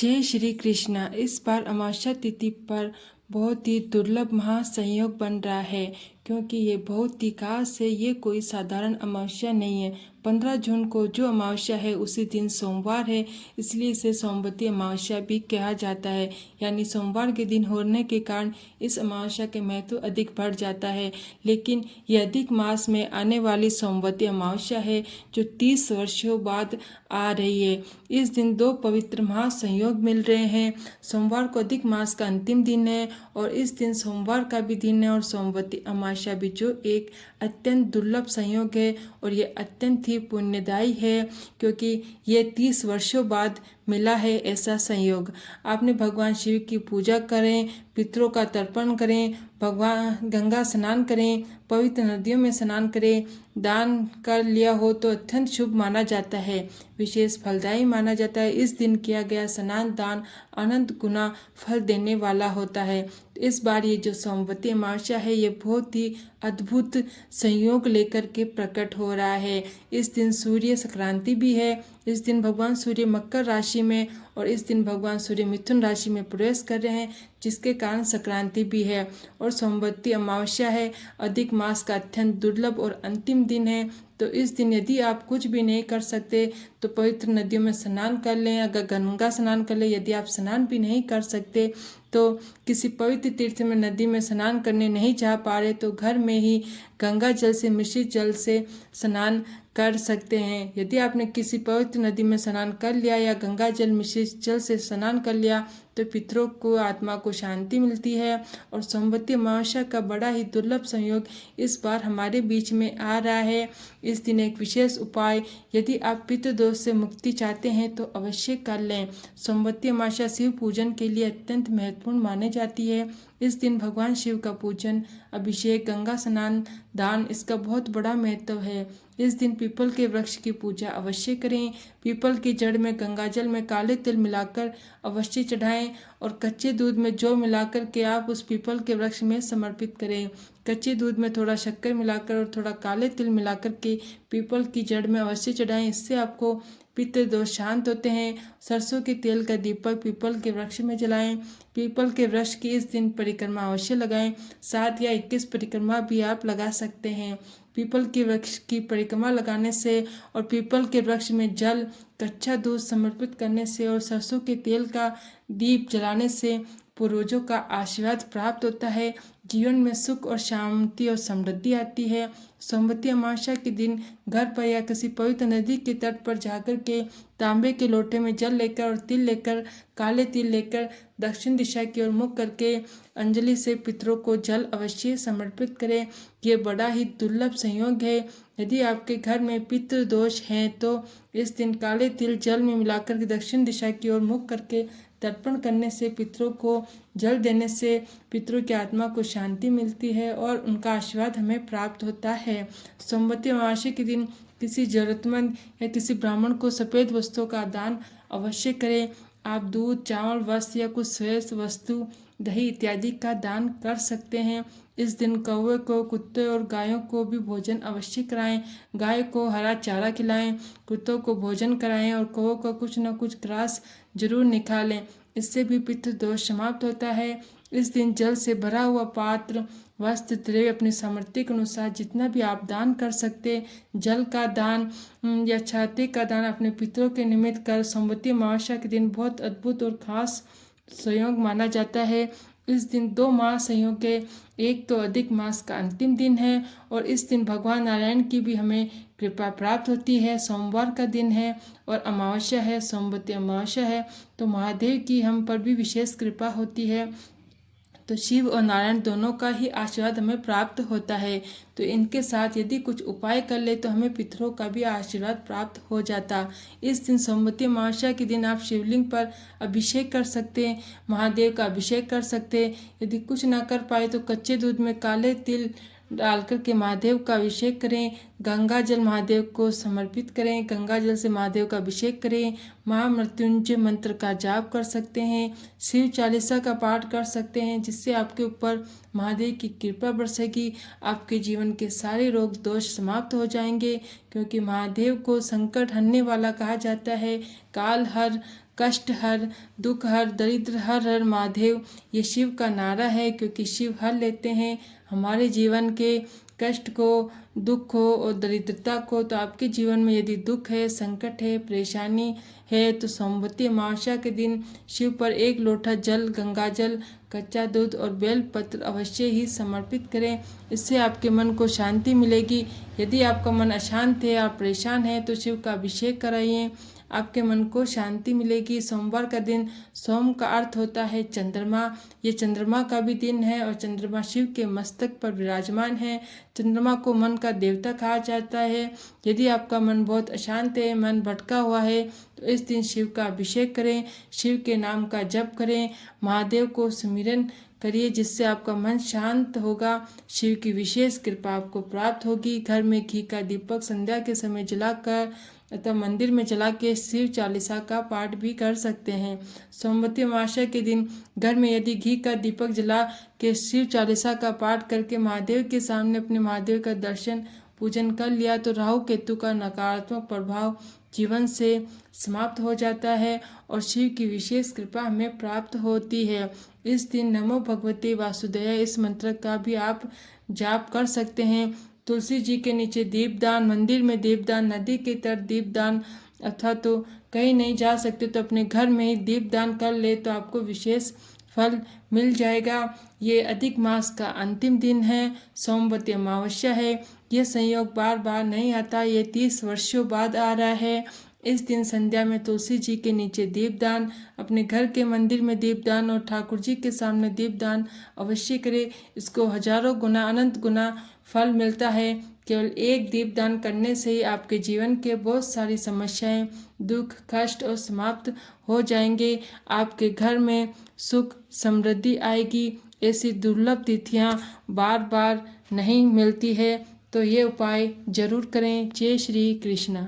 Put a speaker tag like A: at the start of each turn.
A: जय श्री कृष्णा। इस बार अमावस्या तिथि पर बहुत ही दुर्लभ महासंयोग बन रहा है, क्योंकि ये बहुत ही खास है। ये कोई साधारण अमावस्या नहीं है। 15 जून को जो अमावस्या है उसी दिन सोमवार है, इसलिए इसे सोमवती अमावस्या भी कहा जाता है। यानी सोमवार के दिन होने के कारण इस अमावस्या के महत्व अधिक बढ़ जाता है। लेकिन ये अधिक मास में आने वाली सोमवती अमावस्या है, जो 30 वर्षों बाद आ रही है। इस दिन दो पवित्र महासंयोग मिल रहे हैं। सोमवार को अधिक मास का अंतिम दिन है और इस दिन सोमवार का भी दिन है और सोमवती अमावस्या भी, जो एक अत्यंत दुर्लभ संयोग है और ये अत्यंत ही पुण्यदायी है, क्योंकि ये 30 वर्षों बाद मिला है ऐसा संयोग। आपने भगवान शिव की पूजा करें, पितरों का तर्पण करें, भगवान गंगा स्नान करें, पवित्र नदियों में स्नान करें, दान कर लिया हो तो अत्यंत शुभ माना जाता है, विशेष फलदायी माना जाता है। इस दिन किया गया स्नान दान अनंत गुना फल देने वाला होता है। इस बार ये जो सोमवती अमावस्या है, ये बहुत ही अद्भुत संयोग लेकर के प्रकट हो रहा है। इस दिन सूर्य संक्रांति भी है। इस दिन भगवान सूर्य मकर राशि में और इस दिन भगवान सूर्य मिथुन राशि में प्रवेश कर रहे हैं, जिसके कारण संक्रांति भी है और सोमवती अमावस्या है। अधिक मास का अत्यंत दुर्लभ और अंतिम दिन है। तो इस दिन यदि आप कुछ भी नहीं कर सकते तो पवित्र नदियों में स्नान कर लें, अगर गंगा स्नान कर लें। यदि आप स्नान भी नहीं कर सकते तो किसी पवित्र तीर्थ में नदी में स्नान करने नहीं जा पा रहे तो घर में ही गंगा जल से मिश्रित जल से स्नान कर सकते हैं। यदि आपने किसी पवित्र नदी में स्नान कर लिया या गंगा जल मिश्रित जल से स्नान कर लिया तो पितरों को आत्मा को शांति मिलती है। और सोमवती अमावस्या का बड़ा ही दुर्लभ संयोग इस बार हमारे बीच में आ रहा है। इस दिन एक विशेष उपाय, यदि आप पितृदोष से मुक्ति चाहते हैं तो अवश्य कर लें। सोमवती अमावस्या शिव पूजन के लिए अत्यंत महत्वपूर्ण मानी जाती है। इस दिन भगवान शिव का पूजन, अभिषेक, गंगा स्नान, दान, इसका बहुत बड़ा महत्व है। इस दिन पीपल के वृक्ष की पूजा अवश्य करें। पीपल की जड़ में गंगाजल में काले तिल मिलाकर अवश्य चढ़ाएं और कच्चे दूध में जौ मिलाकर के आप उस पीपल के वृक्ष में समर्पित करें। कच्चे दूध में थोड़ा शक्कर मिलाकर और थोड़ा काले तिल मिलाकर के पीपल की जड़ में अवश्य चढ़ाएं। इससे आपको पितृ दोष शांत होते हैं। सरसों के तेल का दीपक पीपल के वृक्ष में जलाएं। पीपल के वृक्ष की इस दिन परिक्रमा अवश्य लगाएं। 7 या 21 परिक्रमा भी आप लगा सकते हैं। पीपल के वृक्ष की परिक्रमा लगाने से और पीपल के वृक्ष में जल, कच्चा दूध समर्पित करने से और सरसों के तेल का दीप जलाने से पूर्वजों का आशीर्वाद प्राप्त होता है। जीवन में सुख और शांति और समृद्धि आती है। सोमवती अमावस्या के दिन घर पर या किसी पवित्र नदी के तट पर जाकर के तांबे के लोटे में जल लेकर और तिल लेकर, काले तिल लेकर दक्षिण दिशा की ओर मुख करके अंजलि से पितरों को जल अवश्य समर्पित करें। ये बड़ा ही दुर्लभ संयोग है। यदि आपके घर में पितृ दोष हैं तो इस दिन काले तिल जल में मिलाकर के दक्षिण दिशा की ओर मुख करके तर्पण करने से, पितरों को जल देने से पितरों की आत्मा को शांति मिलती है और उनका आशीर्वाद हमें प्राप्त होता है। सोमवती अमावस्या के दिन किसी जरूरतमंद या किसी ब्राह्मण को सफ़ेद वस्त्रों का दान अवश्य करें। आप दूध, चावल, वस्त्र या कुछ श्रेष्ठ वस्तु, दही इत्यादि का दान कर सकते हैं। इस दिन कौवे को, कुत्ते और गायों को भी भोजन अवश्य कराएं। गाय को हरा चारा खिलाएं, कुत्तों को भोजन कराएं और कौवों को कुछ न कुछ ग्रास जरूर निकालें। इससे भी पितृ दोष समाप्त होता है। इस दिन जल से भरा हुआ पात्र, वस्त्र, द्रव्य अपनी सामर्थ्य के अनुसार जितना भी आप दान कर सकते, जल का दान या छाते का दान अपने पितरों के निमित्त कर सोमवती अमावस्या के दिन बहुत अद्भुत और खास संयोग माना जाता है। इस दिन 2 महासंयोग है। एक तो अधिक मास का अंतिम दिन है और इस दिन भगवान नारायण की भी हमें कृपा प्राप्त होती है। सोमवार का दिन है और अमावस्या है, सोमवती अमावस्या है, तो महादेव की हम पर भी विशेष कृपा होती है। तो शिव और नारायण दोनों का ही आशीर्वाद हमें प्राप्त होता है। तो इनके साथ यदि कुछ उपाय कर ले तो हमें पितरों का भी आशीर्वाद प्राप्त हो जाता। इस दिन सोमवती अमावस्या के दिन आप शिवलिंग पर अभिषेक कर सकते हैं, महादेव का अभिषेक कर सकते हैं। यदि कुछ ना कर पाए तो कच्चे दूध में काले तिल डालकर के महादेव का अभिषेक करें। गंगा जल महादेव को समर्पित करें, गंगा जल से महादेव का अभिषेक करें। महामृत्युंजय मंत्र का जाप कर सकते हैं, शिव चालीसा का पाठ कर सकते हैं, जिससे आपके ऊपर महादेव की कृपा बरसेगी। आपके जीवन के सारे रोग दोष समाप्त हो जाएंगे, क्योंकि महादेव को संकट हरने वाला कहा जाता है। काल हर कष्ट हर, दुख हर, दरिद्र हर हर महादेव ये शिव का नारा है, क्योंकि शिव हर लेते हैं हमारे जीवन के कष्ट को, दुख को और दरिद्रता को। तो आपके जीवन में यदि दुख है, संकट है, परेशानी है, तो सोमवती अमावस्या के दिन शिव पर 1 लोटा जल, गंगा जल, कच्चा दूध और बेलपत्र अवश्य ही समर्पित करें। इससे आपके मन को शांति मिलेगी। यदि आपका मन अशांत है, आप परेशान हैं, तो शिव का अभिषेक कराइए, आपके मन को शांति मिलेगी। सोमवार का दिन, सोम का अर्थ होता है चंद्रमा, ये चंद्रमा का भी दिन है और चंद्रमा शिव के मस्तक पर विराजमान है। चंद्रमा को मन का देवता कहा जाता है। यदि आपका मन बहुत अशांत है, मन भटका हुआ है, तो इस दिन शिव का अभिषेक करें, शिव के नाम का जप करें, महादेव को सुमिरन करिए, जिससे आपका मन शांत होगा। शिव की विशेष कृपा आपको प्राप्त होगी। घर में घी का दीपक संध्या के समय जलाकर अथवा मंदिर में जला के शिव चालीसा का पाठ भी कर सकते हैं। सोमवती अमावस्या के दिन घर में यदि घी का दीपक जला के शिव चालीसा का पाठ करके महादेव के सामने अपने महादेव का दर्शन पूजन कर लिया, तो राहु केतु का नकारात्मक प्रभाव जीवन से समाप्त हो जाता है और शिव की विशेष कृपा हमें प्राप्त होती है। इस दिन नमो भगवते वासुदेवाय इस मंत्र का भी आप जाप कर सकते हैं। तुलसी जी के नीचे दीपदान, मंदिर में दीपदान, नदी के तट दीपदान, अथवा तो कहीं नहीं जा सकते तो अपने घर में ही दीपदान कर ले, तो आपको विशेष फल मिल जाएगा। ये अधिक मास का अंतिम दिन है, सोमवती अमावस्या है। ये संयोग बार बार नहीं आता, ये 30 वर्षों बाद आ रहा है। इस दिन संध्या में तुलसी जी के नीचे दीपदान, अपने घर के मंदिर में दीपदान और ठाकुर जी के सामने दीपदान अवश्य करें। इसको हजारों गुना, अनंत गुना फल मिलता है। केवल एक दीपदान करने से ही आपके जीवन के बहुत सारी समस्याएं, दुख, कष्ट और समाप्त हो जाएंगे। आपके घर में सुख समृद्धि आएगी। ऐसी दुर्लभ तिथियां बार बार नहीं मिलती है, तो ये उपाय जरूर करें। जय श्री कृष्ण।